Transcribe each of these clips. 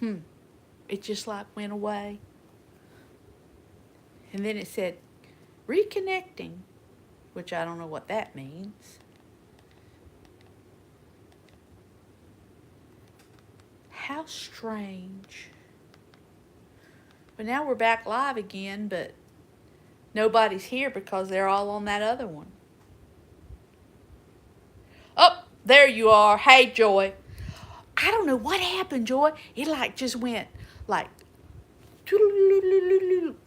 It just like went away. And then it said, reconnecting, which I don't know what that means. How strange. But now we're back live again, but nobody's here because they're all on that other one. Oh, there you are. Hey, Joy. I don't know what happened, Joy. It like just went like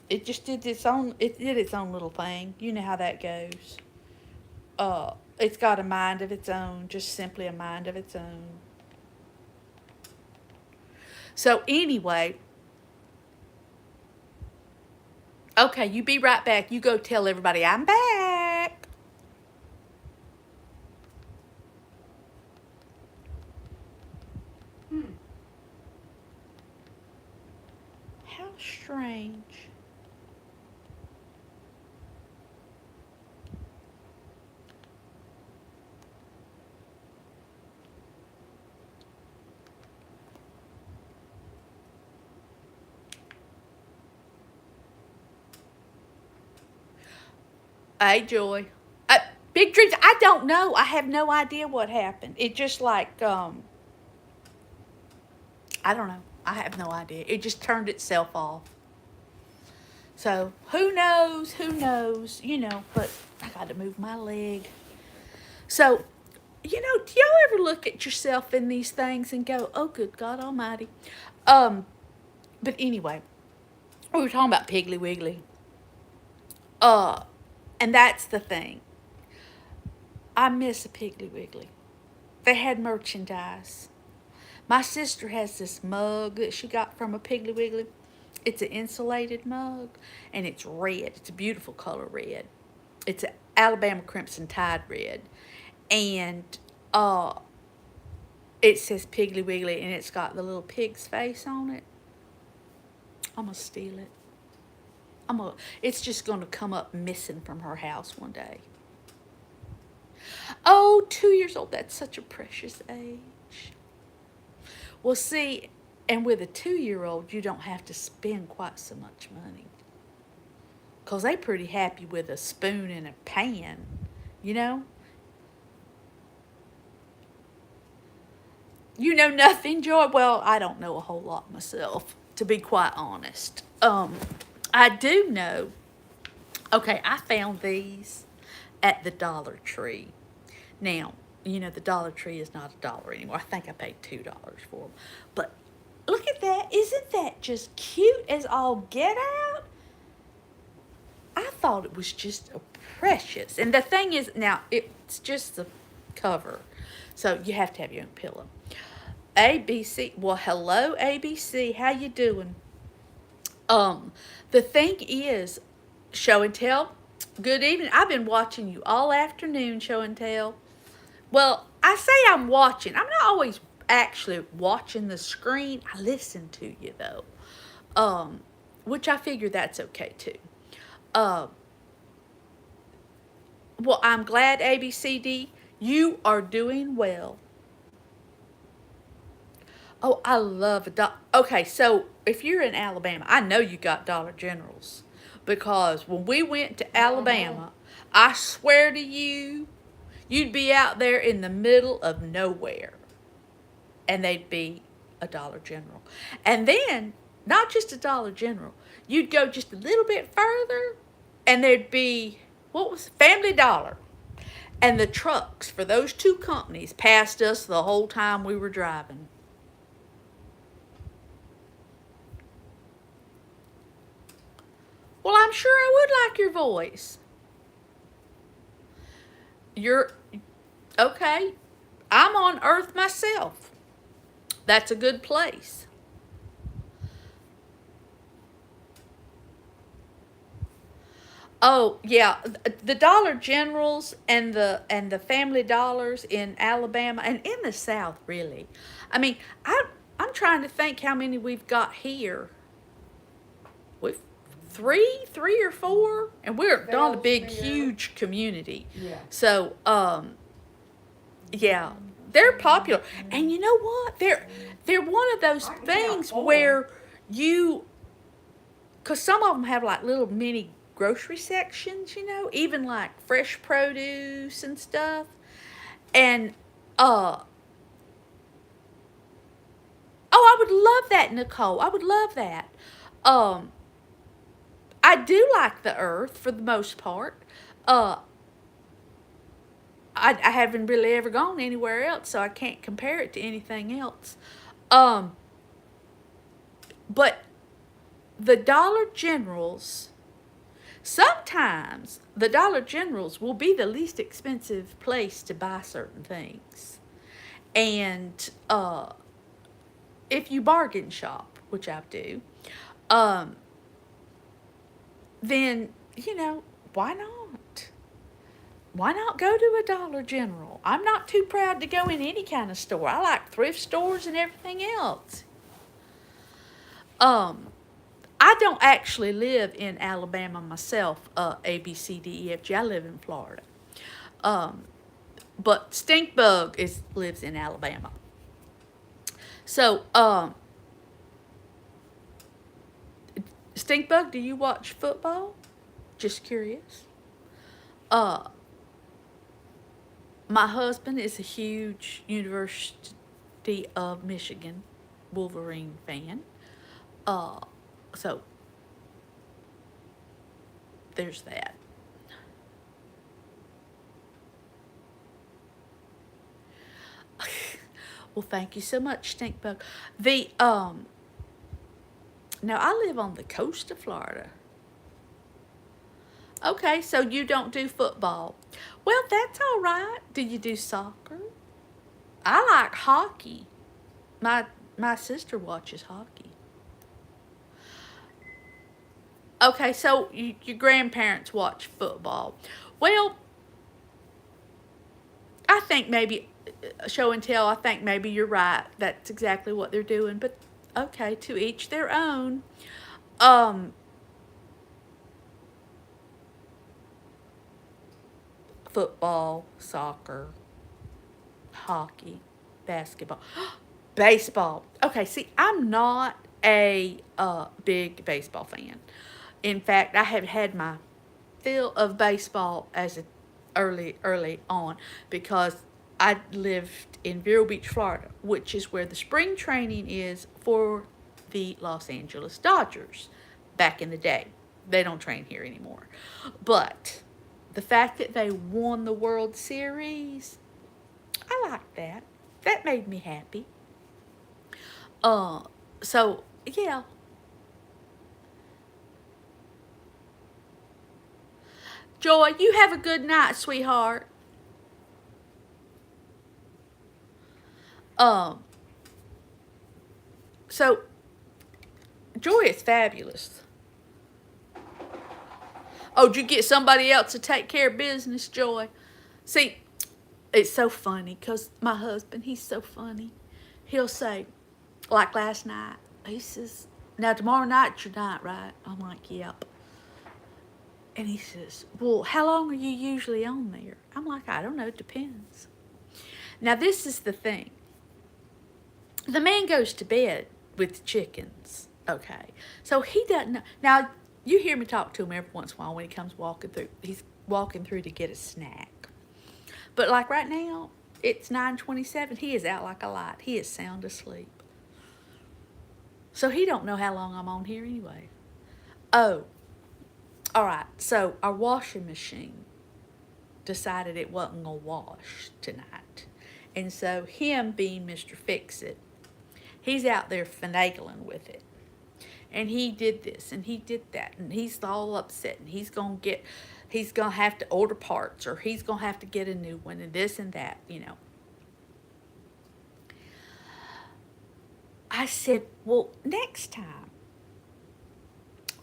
it just did its own little thing. You know how that goes. It's got a mind of its own, just simply a mind of its own. So anyway, okay, you be right back. You go tell everybody I'm back. How strange. Hey, Joy. Big dreams. I don't know. I have no idea what happened. It just like I don't know. I have no idea. It just turned itself off. So who knows? Who knows? But I got to move my leg. So, do y'all ever look at yourself in these things and go, "Oh, good God Almighty"? But anyway, we were talking about Piggly Wiggly. And that's the thing. I miss a Piggly Wiggly. They had merchandise. My sister has this mug that she got from a Piggly Wiggly. It's an insulated mug, and it's red. It's a beautiful color red. It's an Alabama Crimson Tide red. And it says Piggly Wiggly, and it's got the little pig's face on it. I'm going to steal it. It's just going to come up missing from her house one day. Oh, 2 years old. That's such a precious age. Well, see, and with a 2-year-old, you don't have to spend quite so much money. Because they're pretty happy with a spoon and a pan, you know? You know nothing, Joy? Well, I don't know a whole lot myself, to be quite honest. I do know. Okay, I found these at the Dollar Tree. Now, the Dollar Tree is not $1 anymore. I think I paid $2 for them. But look at that. Isn't that just cute as all get out? I thought it was just precious. And the thing is, now, it's just the cover. So you have to have your own pillow. ABC. Well, hello, ABC. How you doing? The thing is, show and tell. Good evening. I've been watching you all afternoon, show and tell. Well, I say I'm watching. I'm not always actually watching the screen. I listen to you though, which I figure that's okay too. Well, I'm glad ABCD you are doing well. Oh, I love Okay, so if you're in Alabama, I know you got Dollar Generals because when we went to Alabama, I swear to you, you'd be out there in the middle of nowhere, and they'd be a Dollar General, and then not just a Dollar General, you'd go just a little bit further, and there'd be Family Dollar. And the trucks for those two companies passed us the whole time we were driving. Well, I'm sure I would like your voice. You're okay. I'm on Earth myself. That's a good place. Oh yeah, the Dollar Generals and the Family Dollars in Alabama and in the South, really. I mean, I'm trying to think how many we've got here. We've three or four, and we're not a big, huge community. Yeah. So, yeah, they're popular. And you know what? They're one of those things where you, because some of them have like little mini grocery sections, even like fresh produce and stuff. And oh, I would love that, Nicole. I would love that. Um, I do like the Earth for the most part. Uh, I haven't really ever gone anywhere else, so I can't compare it to anything else. Um, but the Dollar Generals, sometimes the Dollar Generals will be the least expensive place to buy certain things. And if you bargain shop, which I do, um, then, why not? Why not go to a Dollar General? I'm not too proud to go in any kind of store. I like thrift stores and everything else. Um, I don't actually live in Alabama myself, A, B, C, D, E, F, G. I live in Florida. Um, but Stinkbug lives in Alabama. So, Stinkbug, do you watch football? Just curious. Uh, my husband is a huge University of Michigan Wolverine fan. Uh, so there's that. Well, thank you so much, Stinkbug. The Now I live on the coast of Florida. Okay, so you don't do football. Well, that's all right. Do you do soccer? I like hockey. My sister watches hockey. Okay, so your grandparents watch football. Well, I think maybe show and tell. I think maybe you're right. That's exactly what they're doing. But okay, to each their own. Um, Football, soccer, hockey, basketball, baseball. Okay, see, I'm not a big baseball fan. In fact, I have had my fill of baseball as a early on because I lived in Vero Beach, Florida, which is where the spring training is for the Los Angeles Dodgers back in the day. They don't train here anymore. But the fact that they won the World Series, I like that. That made me happy. Uh, so yeah. Joy, you have a good night, sweetheart. Um, so Joy is fabulous. Oh, did you get somebody else to take care of business, Joy? See, it's so funny because my husband, he's so funny. He'll say, like last night, he says, now tomorrow night's your night, right? I'm like, yep. And he says, well, how long are you usually on there? I'm like, I don't know, it depends. Now, this is the thing. The man goes to bed with the chickens, okay? So he doesn't know. Now, you hear me talk to him every once in a while when he comes walking through. He's walking through to get a snack. But like right now, it's 9:27. He is out like a light. He is sound asleep. So he don't know how long I'm on here anyway. Oh, all right. So our washing machine decided it wasn't going to wash tonight. And so him being Mr. Fix-It, he's out there finagling with it. And he did this and he did that. And he's all upset. And he's going to have to order parts or he's going to have to get a new one and this and that. I said, well, next time,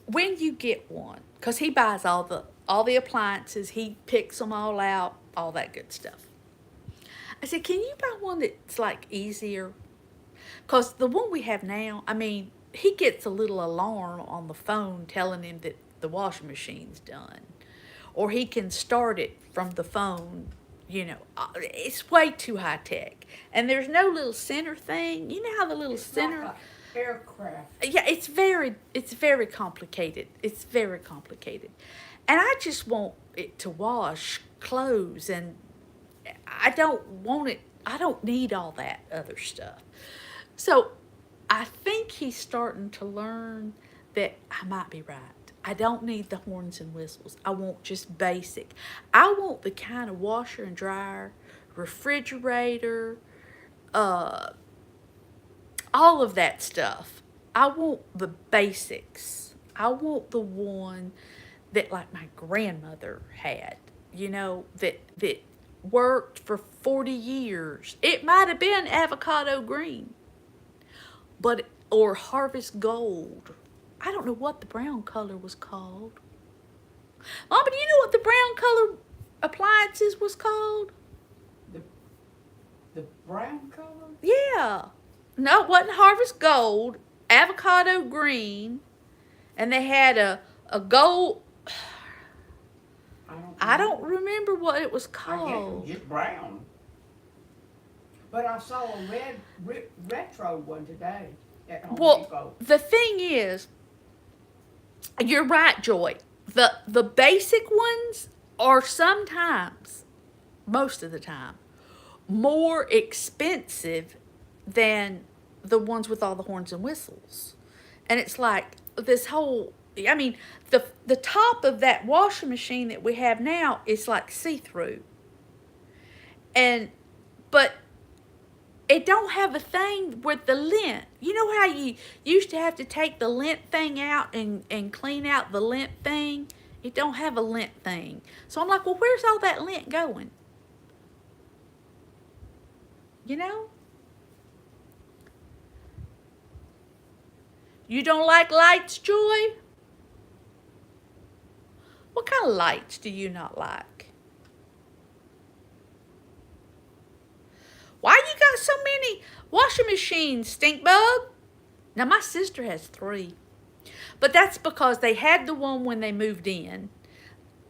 when you get one, because he buys all the appliances, he picks them all out, all that good stuff. I said, can you buy one that's like easier? Because the one we have now, I mean, he gets a little alarm on the phone telling him that the washing machine's done. Or he can start it from the phone It's way too high tech. And there's no little center thing. You know how the little It's center. like a aircraft. Yeah, it's very complicated. It's very complicated. And I just want it to wash clothes, and I don't want it. I don't need all that other stuff. So I think he's starting to learn that I might be right. I don't need the horns and whistles. I want just basic. I want the kind of washer and dryer, refrigerator, uh, all of that stuff. I want the basics. I want the one that like my grandmother had, that worked for 40 years. It might have been avocado green, but or harvest gold. I don't know what the brown color was called. Mama, do you know what the brown color appliances was called? The the brown color? Yeah. No, it wasn't harvest gold, avocado green, and they had a gold. I don't remember what it was I guess it was called. just brown. But I saw a retro one today at Home Well, Depot. the thing is, you're right, Joy. The basic ones are sometimes, most of the time, more expensive than the ones with all the horns and whistles. And it's like this whole, I mean, the top of that washing machine that we have now is like see-through. And but it don't have a thing with the lint. You know how you used to have to take the lint thing out and clean out the lint thing? It don't have a lint thing. So I'm like, well, where's all that lint going? You know? You don't like lights, Joy? What kind of lights do you not like? Why you got so many washing machines, stink bug? Now my sister has 3. But that's because they had the one when they moved in.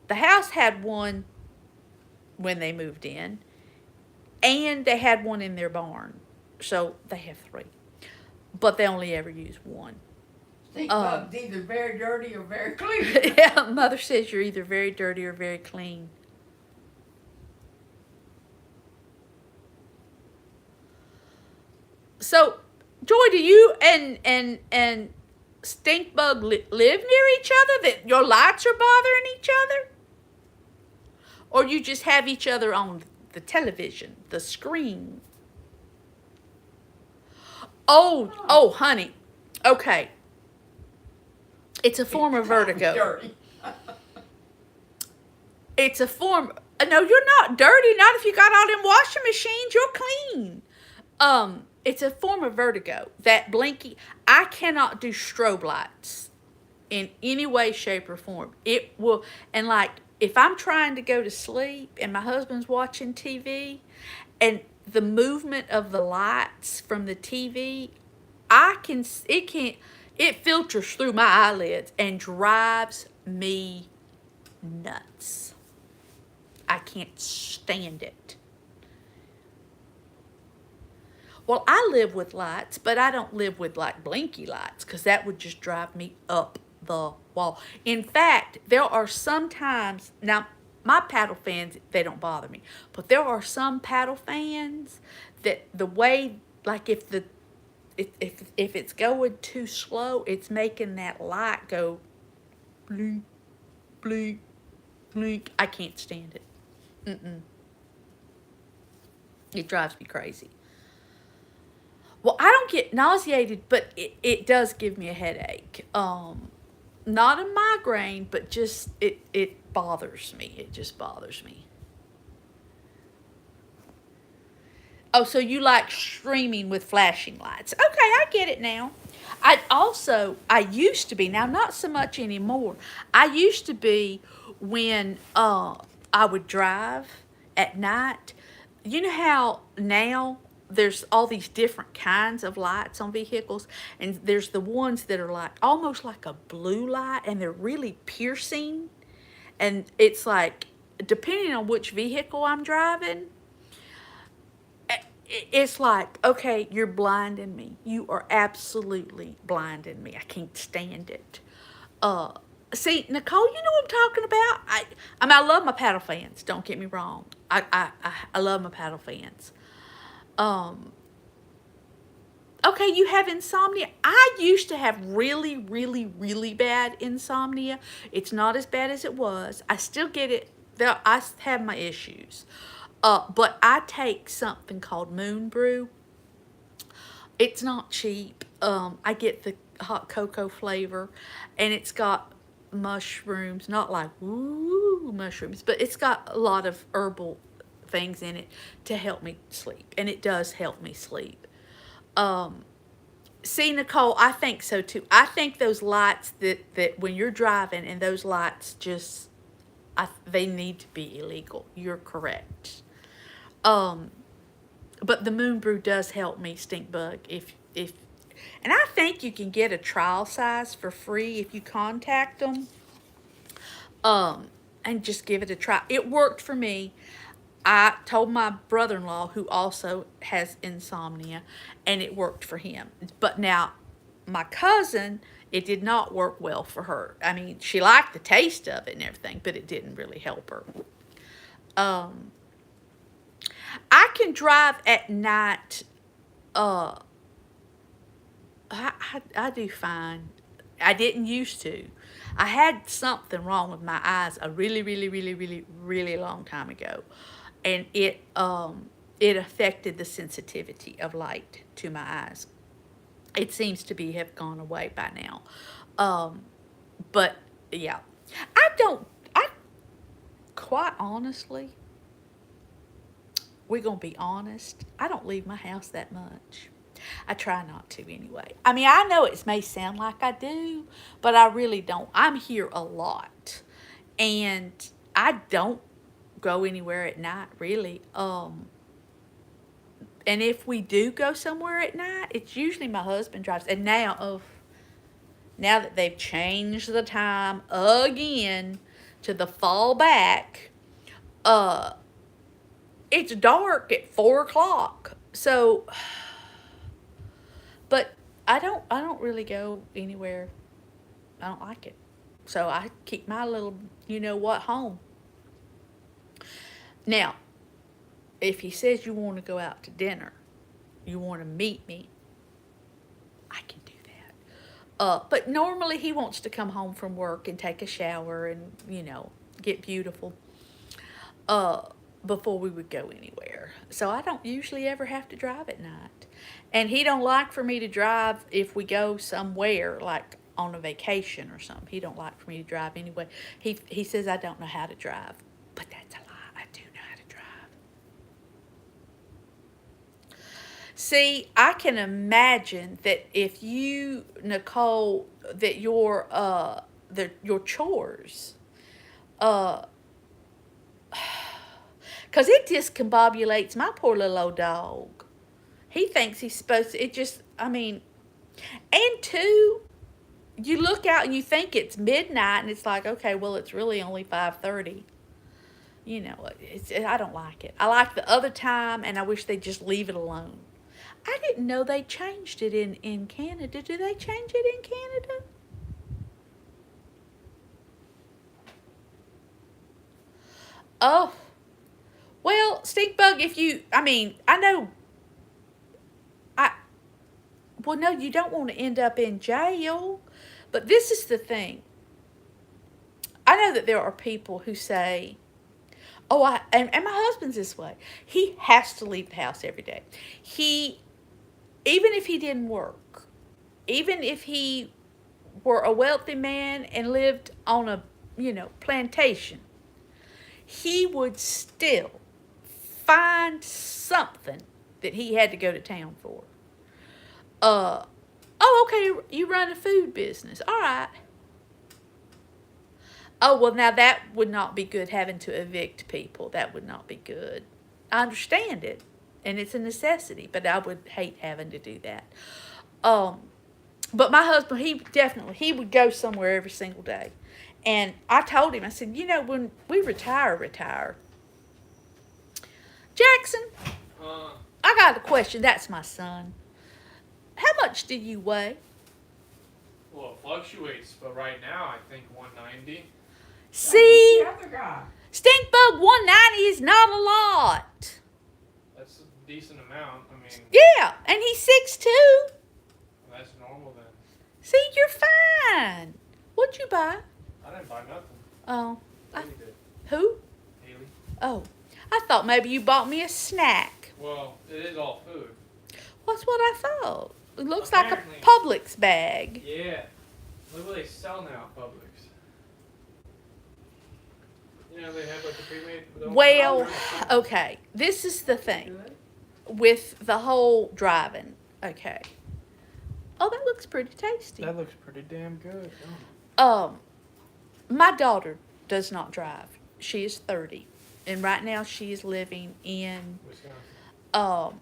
The house had one when they moved in. And they had one in their barn. So they have 3. But they only ever use one. Stink bug's either very dirty or very clean. Yeah, Mother says you're either very dirty or very clean. So, Joy, do you and stink bug live near each other? That your lights are bothering each other, or you just have each other on the television, the screen? Oh, honey. Okay. It's a form of vertigo. Dirty. It's a form. No, you're not dirty. Not if you got all them washing machines. You're clean. It's a form of vertigo. That blinky. I cannot do strobe lights in any way, shape, or form. It will, and like if I'm trying to go to sleep and my husband's watching TV, and the movement of the lights from the TV, it filters through my eyelids and drives me nuts. I can't stand it. Well, I live with lights, but I don't live with like blinky lights because that would just drive me up the wall. In fact, there are some times, now my paddle fans, they don't bother me, but there are some paddle fans that the way, like if it's going too slow, it's making that light go blink, blink, blink. I can't stand it. It drives me crazy. Well, I don't get nauseated, but it does give me a headache. Not a migraine, but just it bothers me. It just bothers me. Oh, so you like streaming with flashing lights. Okay, I get it now. I used to be, now not so much anymore. I used to be when I would drive at night. You know how now there's all these different kinds of lights on vehicles, and there's the ones that are like almost like a blue light, and they're really piercing, and it's like depending on which vehicle I'm driving, it's like, okay, you're blinding me. You are absolutely blinding me. I can't stand it. Uh, See, Nicole, you know what I'm talking about. I love my paddle fans. Don't get me wrong. I love my paddle fans. Um, okay, you have insomnia. I used to have really, really, really bad insomnia. It's not as bad as it was. I still get it. I have my issues. But I take something called Moon Brew. It's not cheap. I get the hot cocoa flavor, and it's got mushrooms, not like ooh mushrooms, but it's got a lot of herbal things in it to help me sleep, and it does help me sleep. See, Nicole, I think so too. I think those lights that when you're driving and those lights just, they need to be illegal. You're correct. Um, but the Moon Brew does help me, stink bug. If and I think you can get a trial size for free if you contact them. And just give it a try. It worked for me. I told my brother-in-law, who also has insomnia, and it worked for him. But now, my cousin, it did not work well for her. I mean, she liked the taste of it and everything, but it didn't really help her. Um, I can drive at night. I do fine. I didn't used to. I had something wrong with my eyes a really, really, really, really, really long time ago, and it affected the sensitivity of light to my eyes. It seems to be have gone away by now, but yeah, I don't. I quite honestly, we're gonna be honest. I don't leave my house that much. I try not to anyway. I mean, I know it may sound like I do, but I really don't. I'm here a lot. And I don't go anywhere at night, really. And if we do go somewhere at night, it's usually my husband drives. And now that they've changed the time again to the fall back, it's dark at 4 o'clock. So, but I don't really go anywhere. I don't like it. So I keep my little, you know what, home. Now, if he says you want to go out to dinner, you want to meet me, I can do that. But normally he wants to come home from work and take a shower and, get beautiful before we would go anywhere. So I don't usually ever have to drive at night. And he don't like for me to drive if we go somewhere, like on a vacation or something. He don't like for me to drive anyway. He says I don't know how to drive. But that's a lie. I do know how to drive. See, I can imagine that if you, Nicole, that your chores, because it discombobulates my poor little old dog. He thinks he's supposed to, and two, you look out and you think it's midnight and it's like, okay, well, it's really only 5:30. I don't like it. I like the other time, and I wish they'd just leave it alone. I didn't know they changed it in Canada. Do they change it in Canada? Oh, well, stink bug, I know, well, no, you don't want to end up in jail. But this is the thing. I know that there are people who say, oh, and my husband's this way. He has to leave the house every day. Even if he didn't work, even if he were a wealthy man and lived on a, plantation, he would still find something that he had to go to town for. Oh, okay, you run a food business. All right. Oh, well, now that would not be good, having to evict people. That would not be good. I understand it, and it's a necessity, but I would hate having to do that. But my husband, he would go somewhere every single day. And I told him, I said, you know, when we retire, Jackson, I got a question. That's my son. How much do you weigh? Well, it fluctuates, but right now I think 190. See, The other guy. stink bug 190 is not a lot. That's a decent amount. I mean, Yeah, and he's 6'2". that's normal then. See, you're fine. What'd you buy? I didn't buy nothing. Oh, Haley did. who? Haley. Oh, I thought maybe you bought me a snack. Well, it is all food. That's what I thought. It looks like a Apparently. Publix bag. Yeah. Look what they sell now at Publix. You know, they have like the pre-made. Well, okay, this is the thing Good. with the whole driving. Okay. Oh, that looks pretty tasty. That looks pretty damn good. My daughter does not drive. She is 30, and right now she is living in Wisconsin.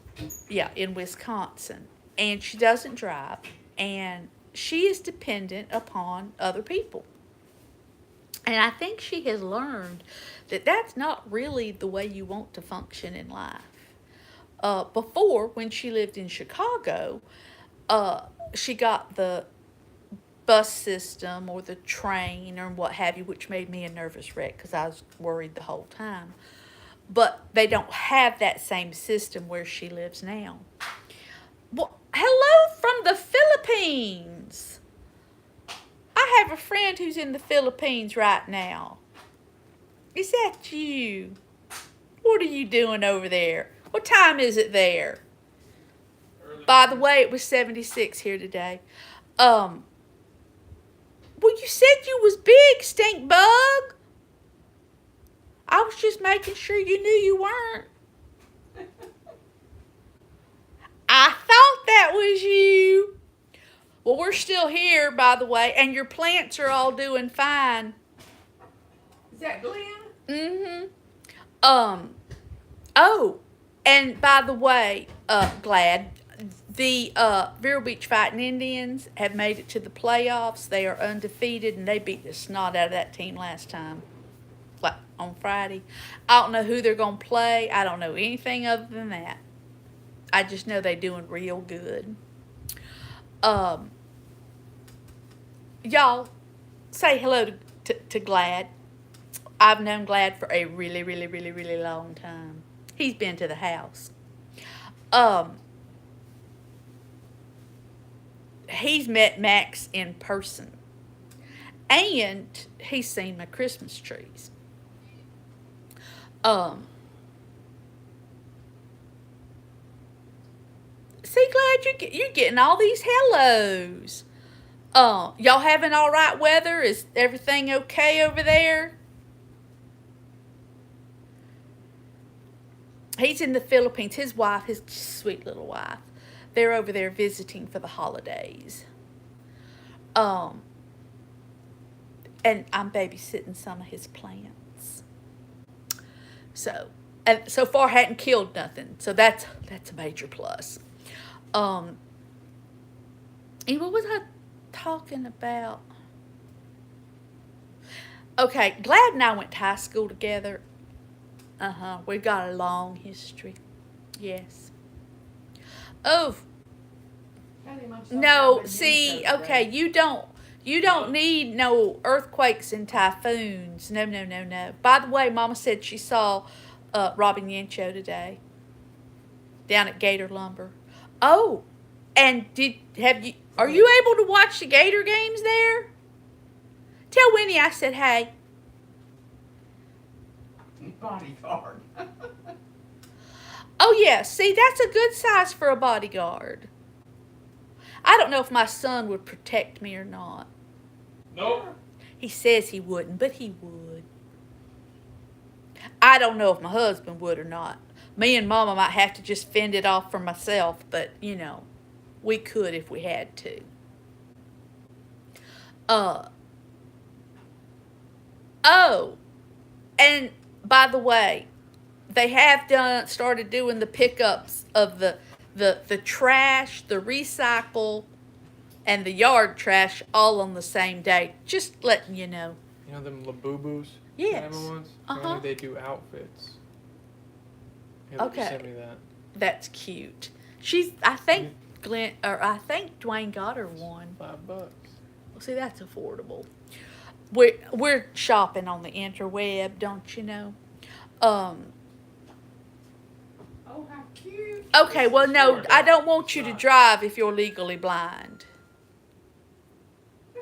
in Wisconsin, and she doesn't drive, and she is dependent upon other people. And I think she has learned that that's not really the way you want to function in life. Before, when she lived in Chicago, she got the bus system or the train or what have you, which made me a nervous wreck because I was worried the whole time. But they don't have that same system where she lives now. Well, hello from the Philippines. I have a friend who's in the Philippines right now. Is that you? What are you doing over there? What time is it there? Early By the morning. way, it was 76 here today. Well, you said you was big, stink bug. I was just making sure you knew you weren't. I thought that was you. Well, we're still here, by the way, and your plants are all doing fine. Is that Glenn? Mm-hmm. Oh, and by the way, Glad, the Vero Beach Fighting Indians have made it to the playoffs. They are undefeated, and they beat the snot out of that team last time, like on Friday. I don't know who they're going to play. I don't know anything other than that. I just know they're doing real good. Y'all, say hello to Glad. I've known Glad for a really, really, really, really long time. He's been to the house. He's met Max in person. And he's seen my Christmas trees. See, Glad, you're getting all these hellos. Y'all having all right weather? Is everything okay over there? He's in the Philippines. His wife, his sweet little wife, they're over there visiting for the holidays. And I'm babysitting some of his plants. So, and so far hadn't killed nothing. So that's a major plus. And what was I talking about? Okay, Glad and I went to high school together. We've got a long history. Yes. Oh, Tell him I'm sorry no, I've been see, so okay, bad. you don't need no earthquakes and typhoons. No. By the way, Mama said she saw Robin Yancho today down at Gator Lumber. Oh, and are you able to watch the Gator games there? Tell Winnie I said hey. Bodyguard. Oh yeah, see, that's a good size for a bodyguard. I don't know if my son would protect me or not. Nope. He says he wouldn't, but he would. I don't know if my husband would or not. Me and Mama might have to just fend it off for myself, but, we could if we had to. Oh, and by the way, they have started doing the pickups of the trash, the recycle, and the yard trash all on the same day. Just letting you know. You know them Labubus? Yes. Ones? Uh-huh. Apparently they do outfits. Yeah, they just Okay. sent me that. That's cute. I think I think Dwayne got her one. $5. Well, see, that's affordable. We're shopping on the interweb, don't you know? Um. Oh, how cute. Okay. Well, no, I don't want It's you to not. drive if you're legally blind. $5.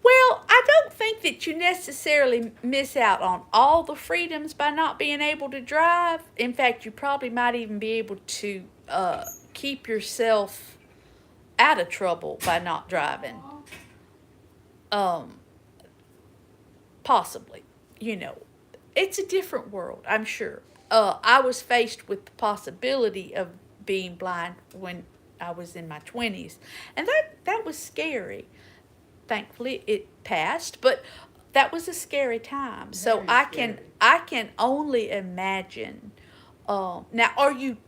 Well, I don't think that you necessarily miss out on all the freedoms by not being able to drive. In fact, you probably might even be able to keep yourself out of trouble by not driving. Possibly. You know, it's a different world, I'm sure. I was faced with the possibility of being blind when I was in my 20s, and that was scary. Thankfully it passed, but that was a scary time. So Very I scary. can only imagine. Now, are you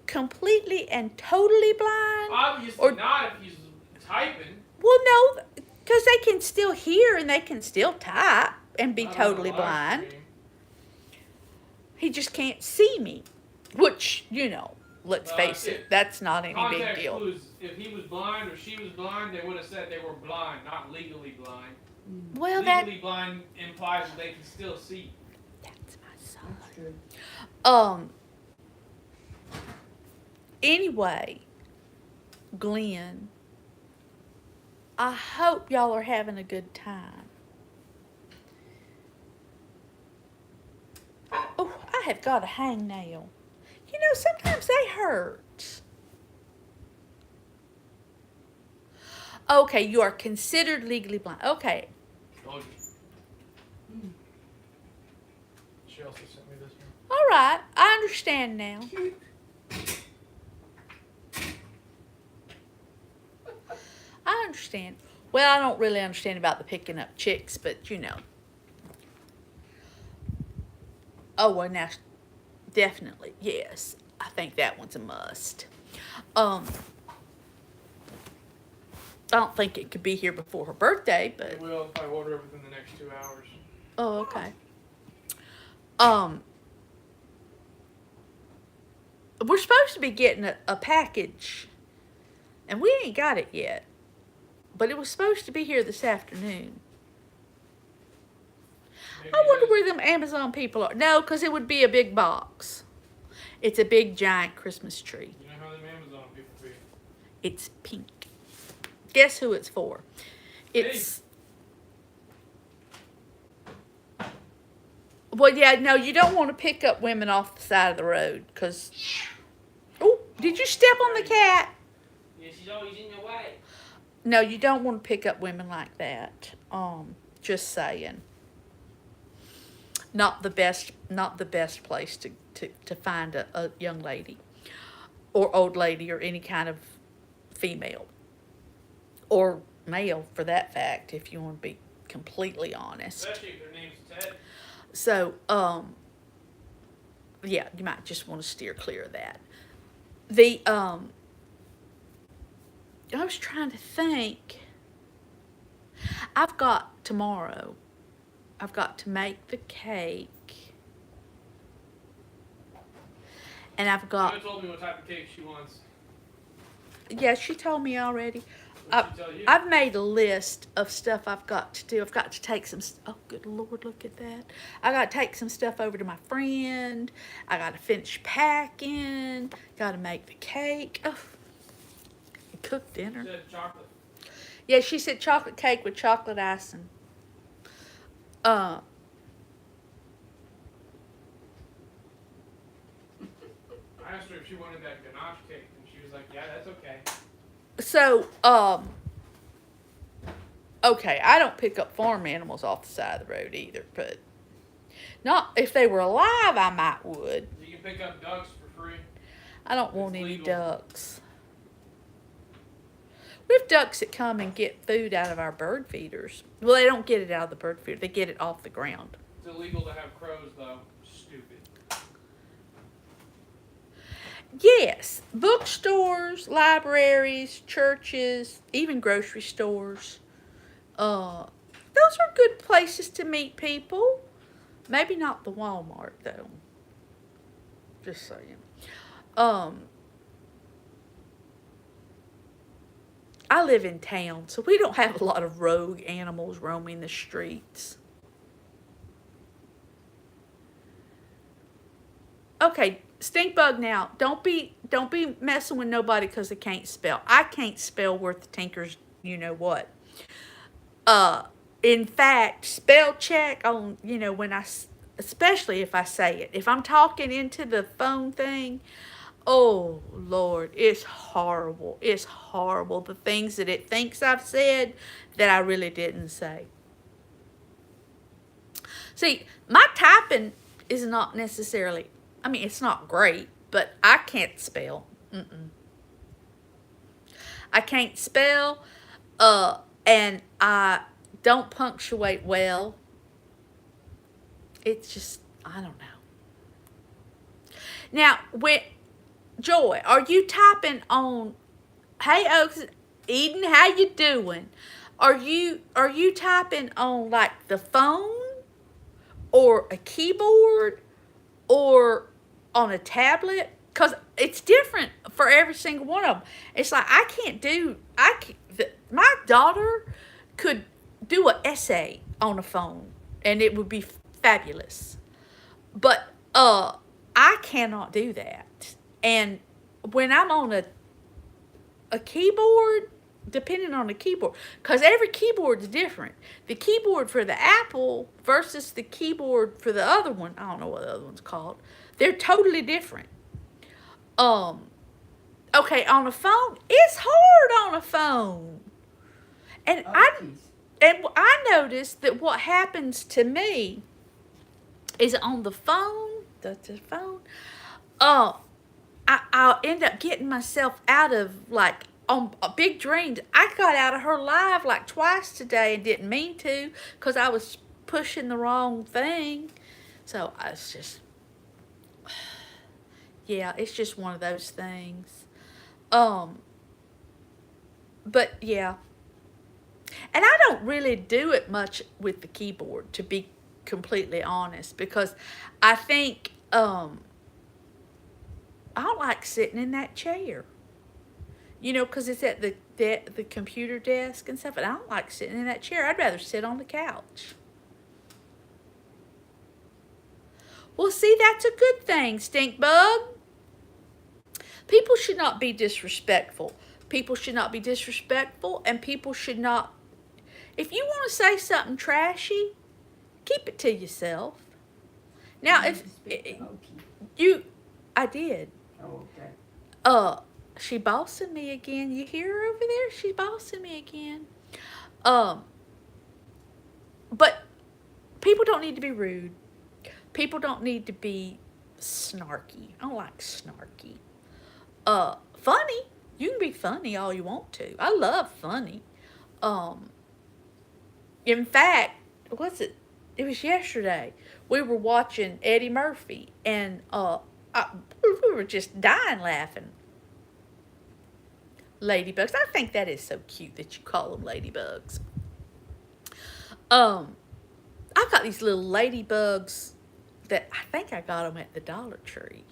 completely and totally blind? Obviously Or- not if he's typing. Well, no, because they can still hear and they can still type and be Not on the totally live blind. stream. He just can't see me, which, you know, let's Well, face it, that's not any big Context deal. clues. If he was blind or she was blind, they would have said they were blind, not legally blind. Well, that Legally blind implies that they can still see. that's my son. That's true. Anyway, Glenn, I hope y'all are having a good time. Oh, I have got a hangnail. You know, sometimes they hurt. Okay, you are considered legally blind. Okay, Told you. She also sent me this one. all right, I understand now. I understand. Well, I don't really understand about the picking up chicks, but you know. Oh, well, now, definitely, yes. I think that one's a must. I don't think it could be here before her birthday, but It will if I order it within the next 2 hours. oh, okay. We're supposed to be getting a package, and we ain't got it yet. But it was supposed to be here this afternoon. Maybe I wonder this- where them Amazon people are. No, because it would be a big box. It's a big, giant Christmas tree. You know how them Amazon people be. It's pink. Guess who it's for? It's. Well, yeah, no, you don't want to pick up women off the side of the road because. Oh, did you step on the cat? Yeah, she's always in your way. No, you don't want to pick up women like that. Just saying. Not the best place to find a young lady or old lady or any kind of female or male for that fact, if you want to be completely honest. Especially if their name's Ted. So, yeah, you might just want to steer clear of that. I was trying to think. Tomorrow, I've got to make the cake. And I've You got, told me what type of cake she wants. yeah, she told me already. What did she tell you? I've made a list of stuff I've got to do. I've got to take oh, good Lord, look at that. I got to take some stuff over to my friend. I got to finish packing. Got to make the cake. Oh, cook dinner. She said chocolate. Yeah, she said chocolate cake with chocolate icing. I asked her if she wanted that ganache cake, and she was like, "Yeah, that's okay." So, okay, I don't pick up farm animals off the side of the road either, but not if they were alive, I might would. You can pick up ducks for free. I don't want It's any legal. ducks. We have ducks that come and get food out of our bird feeders. Well, they don't get it out of the bird feeder; they get it off the ground. It's illegal to have crows, though. Stupid. Yes, bookstores, libraries, churches, even grocery stores. Those are good places to meet people. Maybe not the Walmart though. Just saying. I live in town, so we don't have a lot of rogue animals roaming the streets. Okay, stink bug now. Don't be messing with nobody because they can't spell. I can't spell worth the tinkers, you know what. In fact, spell check on, when especially if I say it. If I'm talking into the phone thing, oh Lord, it's horrible. It's horrible. The things that it thinks I've said that I really didn't say. See, my typing is not necessarily, it's not great, but I can't spell. I can't spell, and I don't punctuate well. It's just, I don't know. Now, Joy, are you typing on, hey Oaks, Eden, how you doing? Are you typing on like the phone or a keyboard or on a tablet? Because it's different for every single one of them. It's like my daughter could do an essay on a phone and it would be fabulous. But I cannot do that. And when I'm on a keyboard, depending on the keyboard, because every keyboard is different. The keyboard for the Apple versus the keyboard for the other one, I don't know what the other one's called, they're totally different. Okay, on a phone, it's hard on a phone. And I noticed that what happens to me is on the phone, I'll end up getting myself out of, like, on Big Dreams. I got out of her live like twice today and didn't mean to because I was pushing the wrong thing. So it's just, yeah, it's just one of those things. But yeah. And I don't really do it much with the keyboard, to be completely honest, because I think I don't like sitting in that chair. Because it's at the computer desk and stuff, and I don't like sitting in that chair. I'd rather sit on the couch. Well, see, that's a good thing, stink bug. People should not be disrespectful. People should not be disrespectful, and people should not. If you want to say something trashy, keep it to yourself. Now, I did. Oh, okay. She bossing me again. You hear her over there? She's bossing me again. But people don't need to be rude. People don't need to be snarky. I don't like snarky. Funny. You can be funny all you want to. I love funny. In fact, it was yesterday. We were watching Eddie Murphy, and we were just dying laughing. Ladybugs. I think that is so cute that you call them ladybugs. I've got these little ladybugs that I think I got them at the Dollar Tree.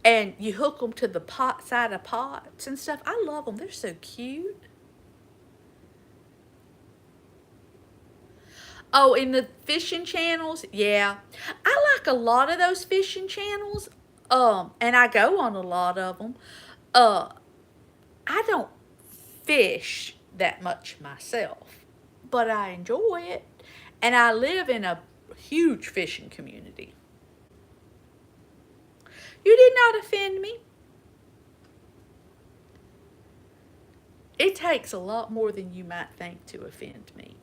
And you hook them to the side of pots and stuff. I love them. They're so cute. Oh, in the fishing channels, yeah. I like a lot of those fishing channels. And I go on a lot of them. I don't fish that much myself, but I enjoy it. And I live in a huge fishing community. You did not offend me. It takes a lot more than you might think to offend me.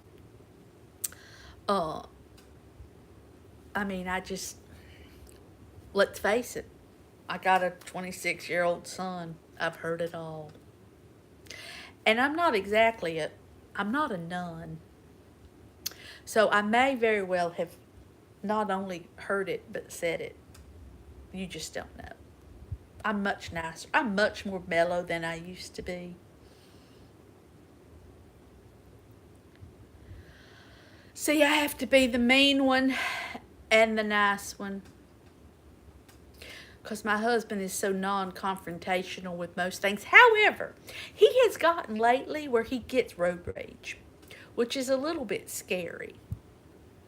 Let's face it. I got a 26-year-old son. I've heard it all. And I'm not a nun. So I may very well have not only heard it, but said it. You just don't know. I'm much nicer. I'm much more mellow than I used to be. See, I have to be the mean one and the nice one. Because my husband is so non-confrontational with most things. However, he has gotten lately where he gets road rage, which is a little bit scary.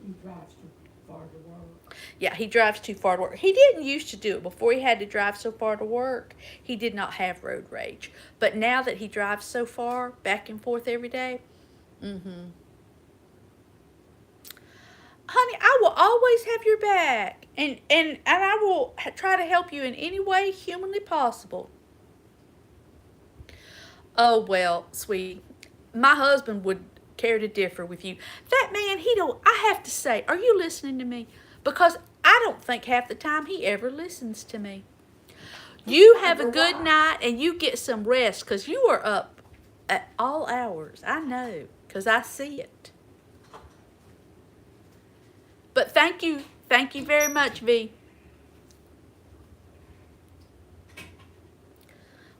He drives too far to work. Yeah, he drives too far to work. He didn't used to do it before he had to drive so far to work. He did not have road rage. But now that he drives so far, back and forth every day, honey, I will always have your back. And I will try to help you in any way humanly possible. Oh, well, sweetie, my husband would care to differ with you. That man, I have to say, are you listening to me? Because I don't think half the time he ever listens to me. You have a good night and you get some rest because you are up at all hours. I know because I see it. But thank you very much, V.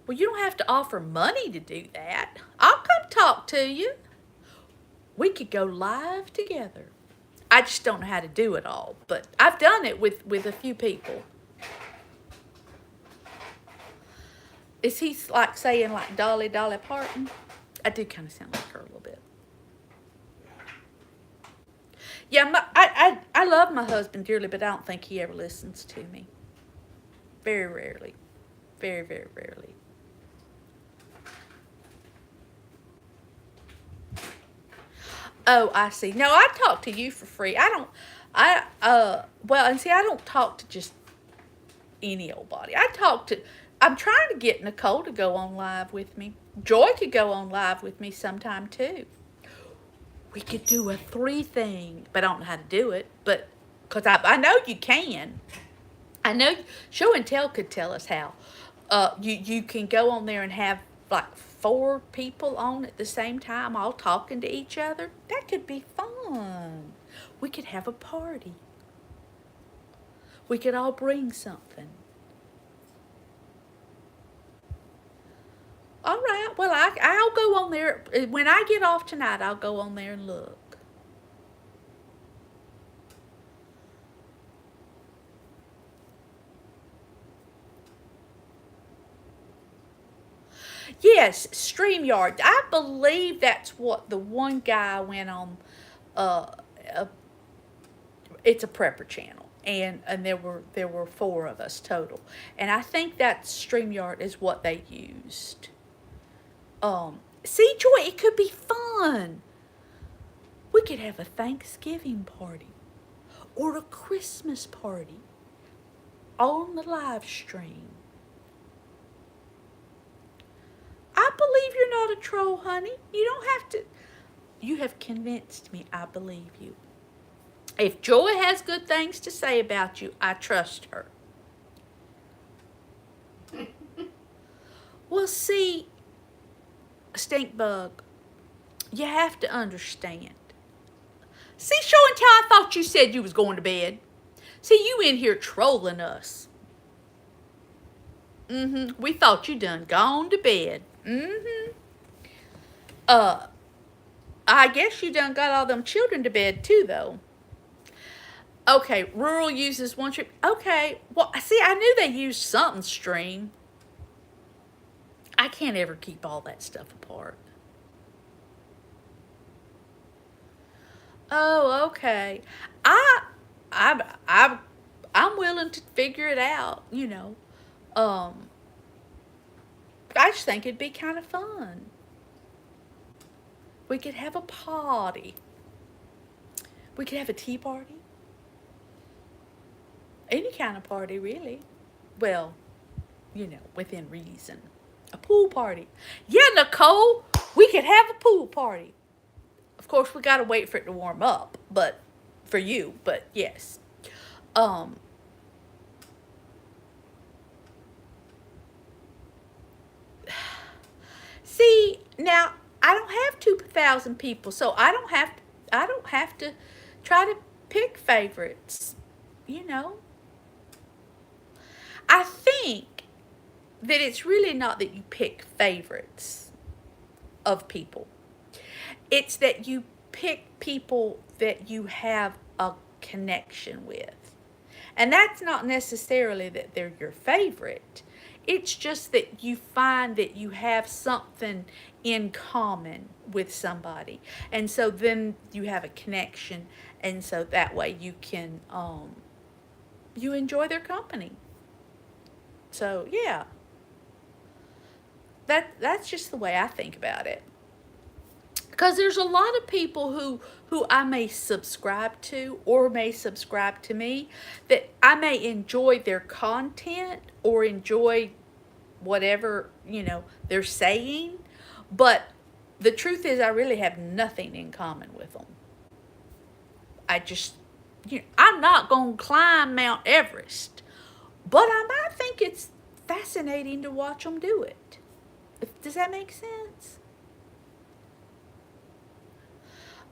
Well, you don't have to offer money to do that. I'll come talk to you. We could go live together. I just don't know how to do it all, but I've done it with a few people. Is he like saying like Dolly Parton? I do kind of sound like her a little bit. Yeah, I love my husband dearly, but I don't think he ever listens to me. Very rarely. Very, very rarely. Oh, I see. No, I talk to you for free. Well, and see, I don't talk to just any old body. I'm trying to get Nicole to go on live with me. Joy could go on live with me sometime too. We could do a 3 thing, but I don't know how to do it. But because I know you can. I know Show and Tell could tell us how. You can go on there and have like 4 people on at the same time, all talking to each other. That could be fun. We could have a party. We could all bring something. All right. Well, I'll go on there. When I get off tonight, I'll go on there and look. Yes, StreamYard. I believe that's what the one guy went on. It's a prepper channel, and there were 4 of us total, and I think that StreamYard is what they used. See, Joy, it could be fun. We could have a Thanksgiving party or a Christmas party on the live stream. I believe you're not a troll, honey. You don't have to. You have convinced me. I believe you. If Joy has good things to say about you, I trust her. Well, see, Stink Bug, you have to understand. See, Show and Tell, I thought you said you was going to bed. See, you in here trolling us. We thought you done gone to bed. I guess you done got all them children to bed too, though. Okay, rural uses 1 trip. Okay, well, see, I knew they used something stream. I can't ever keep all that stuff apart. Oh, okay. I'm willing to figure it out, you know. I just think it'd be kind of fun. We could have a party. We could have a tea party. Any kind of party, really. Well, you know, within reason. A pool party. Yeah, Nicole, we could have a pool party. Of course, we got to wait for it to warm up, but for you, but yes. See, now I don't have 2,000 people, so I don't have to try to pick favorites, you know. I think that it's really not that you pick favorites of people. It's that you pick people that you have a connection with. And that's not necessarily that they're your favorite. It's just that you find that you have something in common with somebody. And so then you have a connection. And so that way you can, you enjoy their company. So, yeah. That's just the way I think about it. Because there's a lot of people who I may subscribe to or may subscribe to me that I may enjoy their content or enjoy whatever, they're saying. But the truth is I really have nothing in common with them. I just, I'm not going to climb Mount Everest. But I might think it's fascinating to watch them do it. Does that make sense?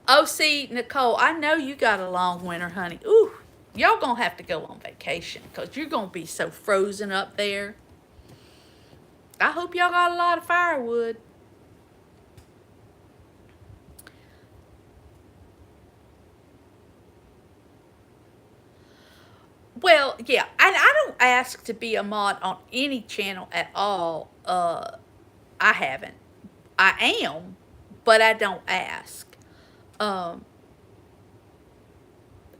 Oh, see, Nicole, I know you got a long winter, honey. Ooh, y'all gonna have to go on vacation because you're gonna be so frozen up there. I hope y'all got a lot of firewood. Well, yeah, and I don't ask to be a mod on any channel at all. I haven't. I am, but I don't ask.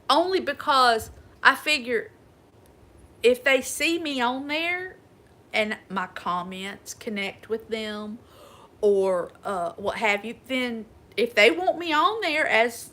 Only because I figure if they see me on there and my comments connect with them or what have you, then if they want me on there as